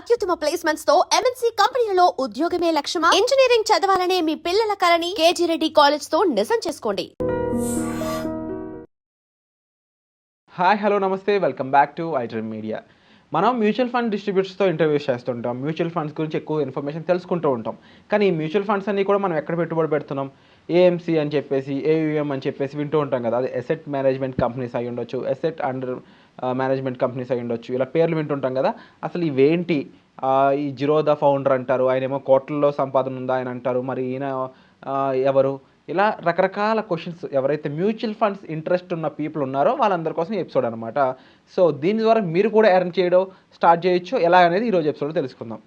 అత్యుత్తమ ప్లేస్మెంట్స్ తో ఎంఎన్సీ కంపెనీలలో ఉద్యోగమే లక్ష్యమా? ఇంజనీరింగ్ చదవాలనే మీ పిల్లల కలని కేజీ రెడ్డి కాలేజ్ తో నిజం చేసుకోండి. హాయ్ హలో నమస్తే welcome back to iDream media. మనం మ్యూచువల్ ఫండ్ డిస్ట్రిబ్యూటర్స్తో ఇంటర్వ్యూస్ చేస్తుంటాం. మ్యూచువల్ ఫండ్స్ గురించి ఎక్కువ ఇన్ఫర్మేషన్ తెలుసుకుంటూ ఉంటాం. కానీ ఈ మ్యూచువల్ ఫండ్స్ అన్నీ కూడా మనం ఎక్కడ పెట్టుబడి పెడుతున్నాం? ఏఎంసీ అని చెప్పేసి, ఏయుఎం అని చెప్పేసి వింటూ ఉంటాం కదా. అది అసెట్ మేనేజ్మెంట్ కంపెనీస్ అయి ఉండొచ్చు, అసెట్ అండర్ మేనేజ్మెంట్ కంపెనీస్ అయి ఉండొచ్చు. ఇలా పేర్లు వింటుంటాం కదా. అసలు ఇవేంటి? ఈ జిరోదా ఫౌండర్ అంటారు, ఆయన ఏమో కోట్లలో సంపాదన ఉందా ఆయన అంటారు, మరి ఈయన ఎవరు? ఇలా రకరకాల క్వశ్చన్స్ ఎవరైతే మ్యూచువల్ ఫండ్స్ ఇంట్రెస్ట్ ఉన్న పీపుల్ ఉన్నారో వాళ్ళందరి కోసం ఎపిసోడ్ అనమాట. సో దీని ద్వారా మీరు కూడా ఎర్న్ చేయడం స్టార్ట్ చేయొచ్చు ఎలా అనేది ఈరోజు ఎపిసోడ్లో తెలుసుకుందాం.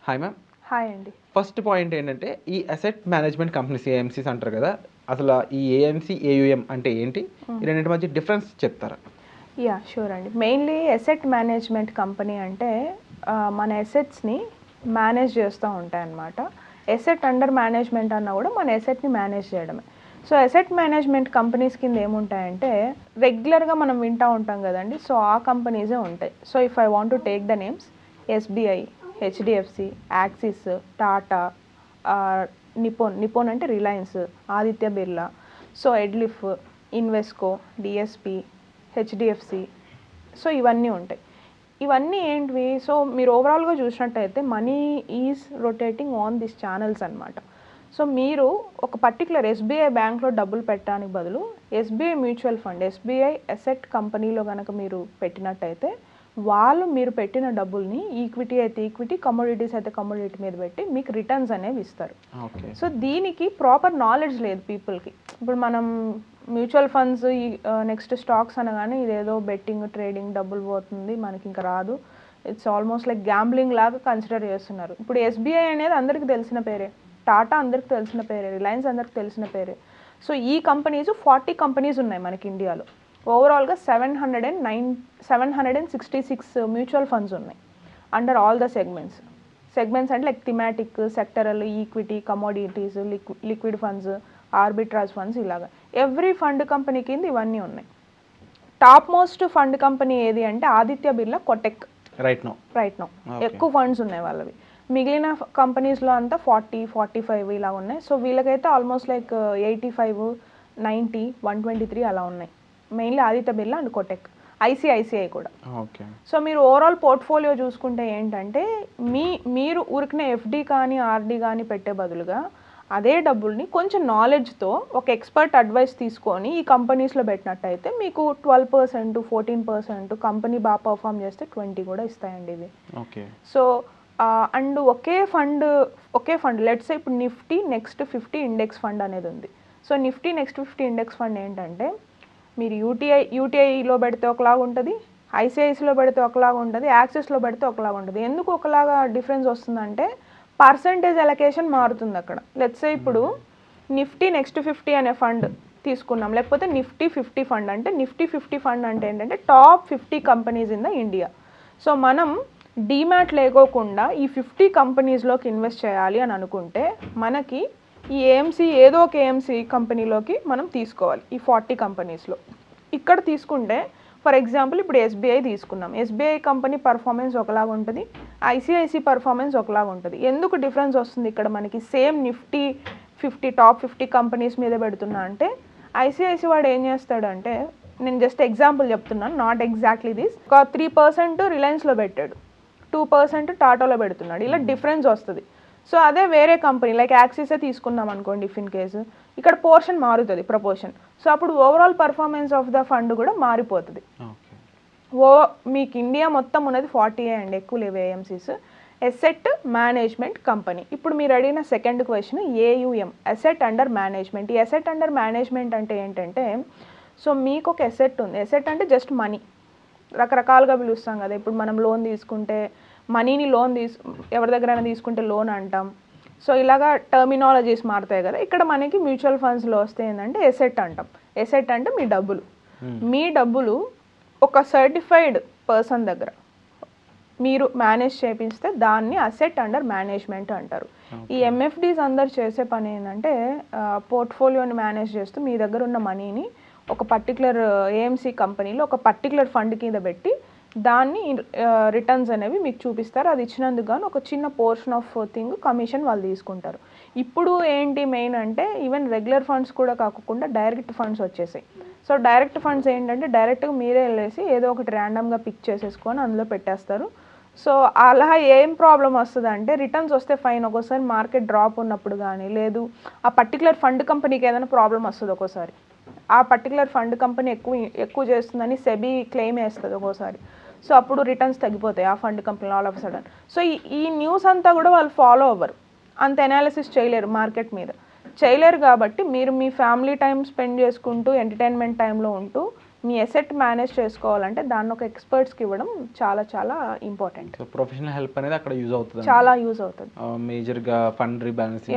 Hi ma'am. హాయ్ అండి. ఫస్ట్ పాయింట్ ఏంటంటే, ఈ అసెట్ మేనేజ్మెంట్ కంపెనీస్ ఏఎంసీస్ అంటారు కదా, అసలు ఈ ఏఎంసీ ఏయుఎం అంటే ఏంటి? ఈ రెండింటి మధ్య డిఫరెన్స్ చెప్తారా? యా షూర్ అండి. మెయిన్లీ అసెట్ మేనేజ్మెంట్ కంపెనీ అంటే మన అసెట్స్ని మేనేజ్ చేస్తూ ఉంటాయి అన్నమాట. అసెట్ అండర్ మేనేజ్మెంట్ అన్నా కూడా మన అసెట్ని మేనేజ్ చేయడమే. సో అసెట్ మేనేజ్మెంట్ కంపెనీస్ కింద ఏముంటాయంటే రెగ్యులర్గా మనం వింటూ ఉంటాం కదండి. సో ఆ కంపెనీసే ఉంటాయి. So if I want to take the names, SBI, HDFC, Axis, Tata, Nippon అంటే రిలయన్స్, ఆదిత్య బిర్లా, సో ఎడ్లిఫ్, ఇన్వెస్కో, డిఎస్పి, హెచ్డిఎఫ్సి, సో ఇవన్నీ ఉంటాయి. ఇవన్నీ ఏంటివి? సో మీరు ఓవరాల్గా చూసినట్టయితే money is rotating on this channels అనమాట. సో మీరు ఒక పర్టికులర్ ఎస్బీఐ బ్యాంక్లో డబ్బులు పెట్టడానికి బదులు SBI mutual fund, SBI asset కంపెనీలో కనుక మీరు పెట్టినట్టయితే వాళ్ళు మీరు పెట్టిన డబ్బుల్ని ఈక్విటీ అయితే ఈక్విటీ, కమోడిటీస్ అయితే కమోడిటీ మీద పెట్టి మీకు రిటర్న్స్ అనేవి ఇస్తారు. సో దీనికి ప్రాపర్ నాలెడ్జ్ లేదు పీపుల్కి. ఇప్పుడు మనం మ్యూచువల్ ఫండ్స్ నెక్స్ట్ స్టాక్స్ అనగానే ఇదేదో బెట్టింగ్, ట్రేడింగ్, డబ్బులు పోతుంది, మనకి ఇంకా రాదు, ఇట్స్ ఆల్మోస్ట్ లైక్ గ్యాంబ్లింగ్ లాగా కన్సిడర్ చేస్తున్నారు. ఇప్పుడు ఎస్బీఐ అనేది అందరికీ తెలిసిన పేరే, టాటా అందరికి తెలిసిన పేరే, రిలయన్స్ అందరికి తెలిసిన పేరే. సో ఈ కంపెనీస్ 40 కంపెనీస్ ఉన్నాయి మనకి ఇండియాలో. ఓవరాల్గా 766 మ్యూచువల్ ఫండ్స్ ఉన్నాయి అండర్ ఆల్ ద సెగ్మెంట్స్ అంటే like thematic, sectoral, equity, commodities, liquid funds, arbitrage funds, ఇలాగా ఎవ్రీ ఫండ్ కంపెనీ కింద ఇవన్నీ ఉన్నాయి. టాప్ మోస్ట్ ఫండ్ కంపెనీ ఏది అంటే ఆదిత్య బిర్లా కొటెక్ రైట్ నో ఎక్కువ ఫండ్స్ ఉన్నాయి వాళ్ళవి. మిగిలిన కంపెనీస్లో అంతా 40-45 ఇలా ఉన్నాయి. సో వీళ్ళకైతే ఆల్మోస్ట్ లైక్ 85, 90, 123 అలా ఉన్నాయి. Mainly Aditya Birla and Kotak, ICICI కూడా. సో మీరు ఓవరాల్ పోర్ట్ఫోలియో చూసుకుంటే ఏంటంటే మీరు ఊరికనే ఎఫ్డి కానీ ఆర్డి కానీ పెట్టే బదులుగా అదే డబ్బుల్ని కొంచెం నాలెడ్జ్తో ఒక ఎక్స్పర్ట్ అడ్వైస్ తీసుకొని ఈ కంపెనీస్లో పెట్టినట్టయితే మీకు 12%, 14%, కంపెనీ బాగా పర్ఫామ్ చేస్తే 20 కూడా ఇస్తాయండి ఇవి. So and okay fund let's say ఇప్పుడు నిఫ్టీ నెక్స్ట్ 50 ఇండెక్స్ ఫండ్ అనేది ఉంది. So Nifty next 50 index fund ఏంటంటే మీరు యూటీఐలో పెడితే ఒకలాగా ఉంటుంది, ఐసిఐసిలో పెడితే ఒకలాగా ఉంటుంది, యాక్సిస్లో పెడితే ఒకలాగా ఉంటుంది. ఎందుకు ఒకలాగా డిఫరెన్స్ వస్తుందంటే పర్సంటేజ్ అలొకేషన్ మారుతుంది అక్కడ. లెట్స్ సే ఇప్పుడు నిఫ్టీ నెక్స్ట్ 50 అనే ఫండ్ తీసుకున్నాం, లేకపోతే నిఫ్టీ 50 ఫండ్ అంటే నిఫ్టీ 50 ఫండ్ అంటే ఏంటంటే top 50 companies in the India. So మనం డీమ్యాట్ లేకోకుండా ఈ 50 కంపెనీస్లోకి ఇన్వెస్ట్ చేయాలి అని అనుకుంటే మనకి ఈ ఏఎంసీ ఏదో ఒక ఏఎంసీ కంపెనీలోకి మనం తీసుకోవాలి. ఈ 40 కంపెనీస్లో ఇక్కడ తీసుకుంటే ఫర్ ఎగ్జాంపుల్ ఇప్పుడు ఎస్బీఐ తీసుకున్నాం. ఎస్బీఐ కంపెనీ పర్ఫార్మెన్స్ ఒకలాగా ఉంటుంది, ఐసిఐసి పర్ఫార్మెన్స్ ఒకలాగా ఉంటుంది. ఎందుకు డిఫరెన్స్ వస్తుంది ఇక్కడ మనకి? సేమ్ నిఫ్టీ 50 టాప్ 50 కంపెనీస్ మీద పెడుతున్నా అంటే ఐసిఐసి వాడు ఏం చేస్తాడంటే, నేను జస్ట్ ఎగ్జాంపుల్ చెప్తున్నాను, నాట్ ఎగ్జాక్ట్లీ దిస్, ఒక 3% రిలయన్స్లో పెట్టాడు, 2% టాటాలో పెడుతున్నాడు, ఇలా డిఫరెన్స్ వస్తుంది. సో అదే వేరే కంపెనీ లైక్ యాక్సిసే తీసుకున్నాం అనుకోండి, ఇఫ్ ఇన్ కేసు ఇక్కడ పోర్షన్ మారుతుంది, ప్రపోర్షన్. సో అప్పుడు overall performance of the fund కూడా మారిపోతుంది. మీకు ఇండియా మొత్తం ఉన్నది 40 అండి, ఎక్కువ లేవు ఏఎంసీస్. Asset management company. ఇప్పుడు మీరు అడిగిన second question AUM, asset under management. ఈ అసెట్ అండర్ మేనేజ్మెంట్ అంటే ఏంటంటే, సో మీకు ఒక అసెట్ ఉంది, అసెట్ అంటే జస్ట్ మనీ, రకరకాలుగా పిలుస్తాం కదా. ఇప్పుడు మనం లోన్ తీసుకుంటే మనీని ఎవరి దగ్గరైనా తీసుకుంటే లోన్ అంటాం. సో ఇలాగా టర్మినాలజీస్ మారుతాయి కదా. ఇక్కడ మనకి మ్యూచువల్ ఫండ్స్లో వస్తే ఏంటంటే ఎసెట్ అంటాం. ఎసెట్ అంటే మీ డబ్బులు ఒక సర్టిఫైడ్ పర్సన్ దగ్గర మీరు మేనేజ్ చేపిస్తే దాన్ని అసెట్ అండర్ మేనేజ్మెంట్ అంటారు. ఈ ఎంఎఫ్డీస్ అందరు చేసే పని ఏంటంటే పోర్ట్ఫోలియోని మేనేజ్ చేస్తూ మీ దగ్గర ఉన్న మనీని ఒక పర్టికులర్ ఏఎంసీ కంపెనీలో ఒక పర్టికులర్ ఫండ్ కింద పెట్టి దాన్ని రిటర్న్స్ అనేవి మీకు చూపిస్తారు. అది ఇచ్చినందుకు గాను ఒక చిన్న పోర్షన్ ఆఫ్ థింగ్ కమిషన్ వాళ్ళు తీసుకుంటారు. ఇప్పుడు ఏంటి మెయిన్ అంటే ఈవెన్ రెగ్యులర్ ఫండ్స్ కూడా కాకుండా డైరెక్ట్ ఫండ్స్ వచ్చేసాయి. సో డైరెక్ట్ ఫండ్స్ ఏంటంటే డైరెక్ట్గా మీరే వెళ్ళేసి ఏదో ఒకటి ర్యాండమ్గా పిక్ చేసేసుకొని అందులో పెట్టేస్తారు. సో అలా ఏం ప్రాబ్లం వస్తుంది అంటే రిటర్న్స్ వస్తే ఫైన్, ఒక్కోసారి మార్కెట్ డ్రాప్ ఉన్నప్పుడు కానీ, లేదు ఆ పర్టికులర్ ఫండ్ కంపెనీకి ఏదైనా ప్రాబ్లం వస్తుంది, ఒక్కోసారి ఆ పర్టికులర్ ఫండ్ కంపెనీ ఎక్కువ చేస్తుందని సెబీ క్లెయిమ్ వేస్తుంది ఒక్కోసారి. సో అప్పుడు రిటర్న్స్ తగ్గిపోతాయి ఆ fund company all of sudden. So ఈ న్యూస్ అంతా కూడా వాళ్ళు ఫాలో అవ్వరు, అంత ఎనాలిసిస్ చేయలేరు మార్కెట్ మీద, చేయలేరు. కాబట్టి మీరు మీ ఫ్యామిలీ టైం స్పెండ్ చేసుకుంటూ ఎంటర్టైన్మెంట్ టైంలో ఉంటూ మీ అసెట్ మేనేజ్ చేసుకోవాలంటే దాన్ని ఒక ఎక్స్పర్ట్స్కి ఇవ్వడం చాలా చాలా ఇంపార్టెంట్. సో ప్రొఫెషనల్ హెల్ప్ అనేది అక్కడ యూజ్ అవుతుంది, చాలా యూజ్ అవుతుంది. మేజర్గా ఫండ్ రీబ్యాలెన్సింగ్,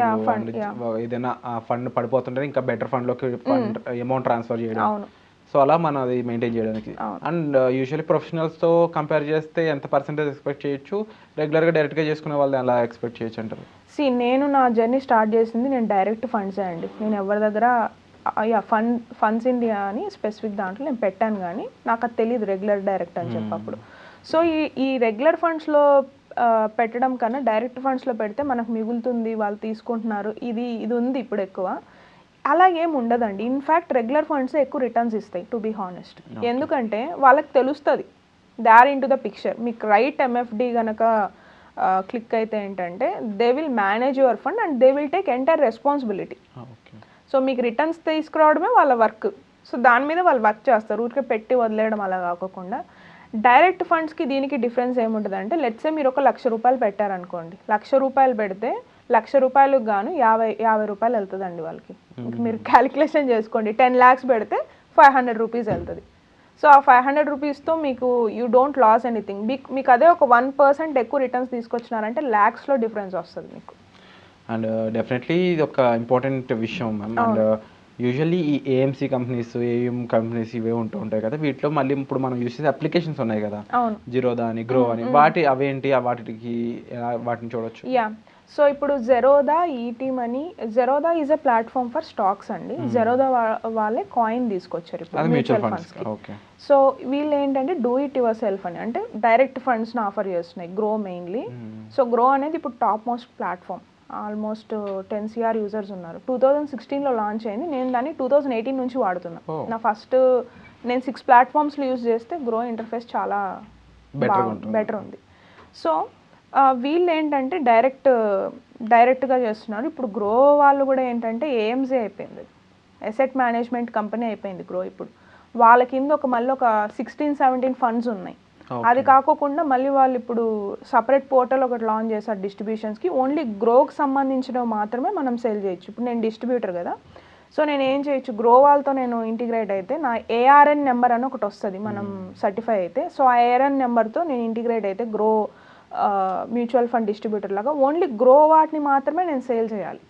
ఏదైనా ఫండ్ పడిపోతుంటే ఇంకా బెటర్ ఫండ్లోకి ఫండ్ అమౌంట్ ట్రాన్స్ఫర్ చేయడం. అవును. సో అలా మనం అది మెయింటైన్ చేయడానికి. అండ్ యూజువల్లీ ప్రొఫెషనల్స్తో కంపేర్ చేస్తే ఎంత పర్సెంటేజ్ ఎక్స్పెక్ట్ చేయొచ్చు, రెగ్యులర్గా డైరెక్ట్గా చేసుకునే వాళ్ళు ఎలా ఎక్స్పెక్ట్ చేయొచ్చు అంటారు? నేను నా జర్నీ స్టార్ట్ చేసింది నేను డైరెక్ట్ ఫండ్సే అండి. నేను ఎవరి దగ్గర ఫండ్స్ ఇండియా అని స్పెసిఫిక్ దాంట్లో నేను పెట్టాను, కానీ నాకు అది తెలియదు రెగ్యులర్ డైరెక్ట్ అని చెప్పప్పుడు. సో ఈ రెగ్యులర్ ఫండ్స్లో పెట్టడం కన్నా డైరెక్ట్ ఫండ్స్లో పెడితే మనకు మిగులుతుంది, వాళ్ళు తీసుకుంటున్నారు, ఇది ఉంది ఇప్పుడు ఎక్కువ. అలా ఏం ఉండదండి. ఇన్ఫ్యాక్ట్ రెగ్యులర్ ఫండ్స్ ఎక్కువ రిటర్న్స్ ఇస్తాయి టు బీ హానెస్ట్. ఎందుకంటే వాళ్ళకి తెలుస్తుంది, they are in to the picture. మీకు రైట్ ఎంఎఫ్డి కనుక క్లిక్ అయితే ఏంటంటే they will manage your fund and they will take entire responsibility. So మీకు రిటర్న్స్ తీసుకురావడమే వాళ్ళ వర్క్. సో దాని మీద వాళ్ళు వర్క్ చేస్తారు, ఊరికే పెట్టి వదిలేయడం అలా కాకుండా. డైరెక్ట్ ఫండ్స్కి దీనికి డిఫరెన్స్ ఏముంటుంది అంటే లెట్సే మీరు ఒక 1,00,000 రూపాయలు పెట్టారనుకోండి, 1,00,000 రూపాయలు పెడితే 1,00,000 రూపాయలకు గాను 50 రూపాయలు వెళ్తుందండి వాళ్ళకి. మీరు క్యాలిక్యులేషన్ చేసుకోండి, 10 lakhs పెడితే 500 రూపీస్ వెళ్తుంది. సో ఆ 500 రూపీస్తో మీకు యూ డోంట్ లాస్ ఎనీథింగ్. మీకు అదే ఒక 1% ఎక్కువ రిటర్న్స్ తీసుకొచ్చినారంటే ల్యాక్స్లో డిఫరెన్స్ వస్తుంది మీకు. అండ్ డెఫినెట్లీ ఇది ఒక ఇంపార్టెంట్ విషయం మ్యామ్. అండ్ యూజువల్లీ ఈ ఏఎంసీ కంపెనీస్, ఏఎం కంపెనీస్ ఇవే ఉంటాయి కదా, వీటిలో మళ్ళీ ఇప్పుడు మనం యూస్ చేసే అప్లికేషన్స్ ఉన్నాయి కదా, జిరోదా అని, గ్రో అని, అవేంటి, వాటికి వాటిని చూడొచ్చు? యా, సో ఇప్పుడు Zerodha, ET money, Zerodha is a platform for stocks అండి. జెరోదా వాళ్ళే కాయిన్ తీసుకొచ్చారు ఇప్పుడు మ్యూచువల్ ఫండ్స్కి. సో వీళ్ళు ఏంటంటే డూ ఇట్ యువర్ సెల్ఫ్ అని, అంటే డైరెక్ట్ ఫండ్స్ని ఆఫర్ చేస్తున్నాయి గ్రో మెయిన్లీ. సో గ్రో అనేది ఇప్పుడు top most platform, almost 10 CR users ఉన్నారు. 2016లో లాంచ్ అయింది, నేను దాన్ని 2018 నుంచి వాడుతున్నాను. నా ఫస్ట్ నేను 6 ప్లాట్ఫామ్స్లో యూజ్ చేస్తే గ్రో ఇంటర్ఫేస్ చాలా బెటర్ ఉంది. సో వీళ్ళు ఏంటంటే డైరెక్ట్గా చేస్తున్నారు. ఇప్పుడు గ్రో వాళ్ళు కూడా ఏంటంటే ఏఎంజే అయిపోయింది, అసెట్ మేనేజ్మెంట్ కంపెనీ అయిపోయింది గ్రో. ఇప్పుడు వాళ్ళ కింద మళ్ళీ ఒక 16-17 ఫండ్స్ ఉన్నాయి. అది కాకుండా మళ్ళీ వాళ్ళు ఇప్పుడు సపరేట్ పోర్టల్ ఒకటి లాంచ్ చేశారు డిస్ట్రిబ్యూషన్స్కి. ఓన్లీ గ్రోకి సంబంధించినవి మాత్రమే మనం సేల్ చేయొచ్చు. ఇప్పుడు నేను డిస్ట్రిబ్యూటర్ కదా, సో నేను ఏం చేయొచ్చు, గ్రో వాళ్ళతో నేను ఇంటిగ్రేట్ అయితే నా ARN నెంబర్ అని ఒకటి వస్తుంది మనం సర్టిఫై అయితే. సో ఆ ARN నెంబర్తో నేను ఇంటిగ్రేట్ అయితే గ్రో మ్యూచువల్ ఫండ్ డిస్ట్రిబ్యూటర్ లాగా ఓన్లీ గ్రో వాటిని మాత్రమే నేను సేల్ చేయాలి.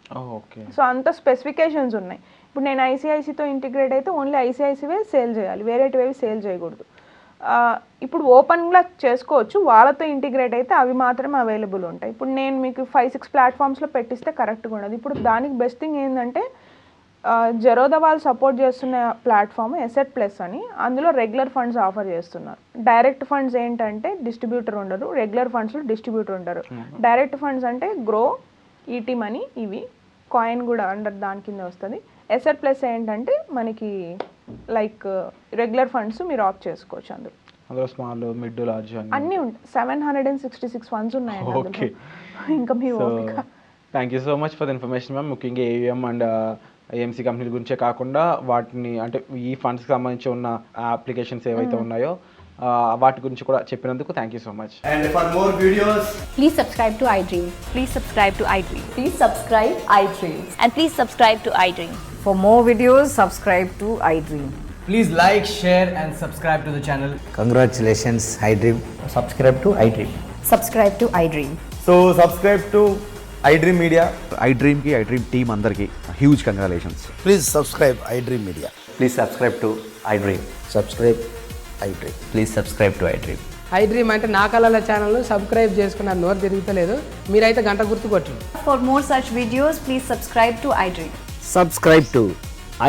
సో అంత స్పెసిఫికేషన్స్ ఉన్నాయి. ఇప్పుడు నేను ఐసిఐసితో ఇంటిగ్రేట్ అయితే ఓన్లీ ఐసిఐసివే సేల్ చేయాలి, వేరేటివేవి సేల్ చేయకూడదు. ఇప్పుడు ఓపెన్గా చేసుకోవచ్చు, వాళ్ళతో ఇంటిగ్రేట్ అయితే అవి మాత్రమే అవైలబుల్ ఉంటాయి. ఇప్పుడు నేను మీకు 5-6 ప్లాట్ఫామ్స్లో పెట్టిస్తే కరెక్ట్గా ఉండదు. ఇప్పుడు దానికి బెస్ట్ థింగ్ ఏంటంటే జెరోదా వాళ్ళు సపోర్ట్ చేస్తున్న ప్లాట్ఫామ్ అసెట్ ప్లస్ అని, అందులో రెగ్యులర్ ఫండ్స్ ఆఫర్ చేస్తున్నారు. డైరెక్ట్ ఫండ్స్ ఏంటంటే డిస్ట్రిబ్యూటర్ ఉండరు, రెగ్యులర్ ఫండ్స్లో డిస్ట్రిబ్యూటర్ ఉండరు. డైరెక్ట్ ఫండ్స్ అంటే గ్రో, ఈటీ మనీ, ఇవి కాయిన్ కూడా అండర్ దాని కింద వస్తుంది. అసెట్ ప్లస్ ఏంటంటే మనకి లైక్ రెగ్యులర్ ఫండ్స్ మీరు ఆఫ్ చేసుకోవచ్చు. అందులో స్మాల్, మిడ్, లార్జ్ అన్నీ ఉంటాయి. 766 ఫండ్స్ ఉన్నాయి. ఇంకా మీ thank you so much for the information ma'am. ముఖ్యంగా ఏఎం అండ్ ఏఎంసీ కంపెనీల గురించే కాకుండా వాటిని అంటే ఈ ఫండ్స్కి సంబంధించి ఉన్న అప్లికేషన్స్ ఏవైతే ఉన్నాయో వాటి గురించి కూడా చెప్పినందుకు thank you so much. And for more videos, please subscribe to iDream. Please subscribe to iDream. Please subscribe iDream. And please subscribe to iDream. For more videos, subscribe to iDream. please like, share and subscribe to the channel. Congratulations, iDream. Subscribe to iDream. Subscribe to iDream. So subscribe to iDream Media. iDream ki iDream team andarki huge congratulations. Please subscribe iDream Media. Please subscribe to iDream. Subscribe iDream. Please subscribe to iDream. iDream అంటే నా కళల channel subscribe చేసుకున్నారు, నోరు తిరుగుతలేదు, మీరైతే గంట గుర్తు కొట్టండి. For more such videos, please subscribe to iDream. Subscribe to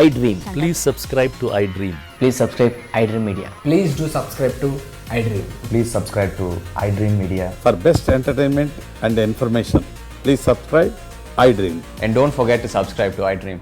iDream. Please subscribe to iDream. Please subscribe iDream Media. Please do subscribe to iDream. Please subscribe to iDream Media. For best entertainment and information, please subscribe iDream. And don't forget to subscribe to iDream.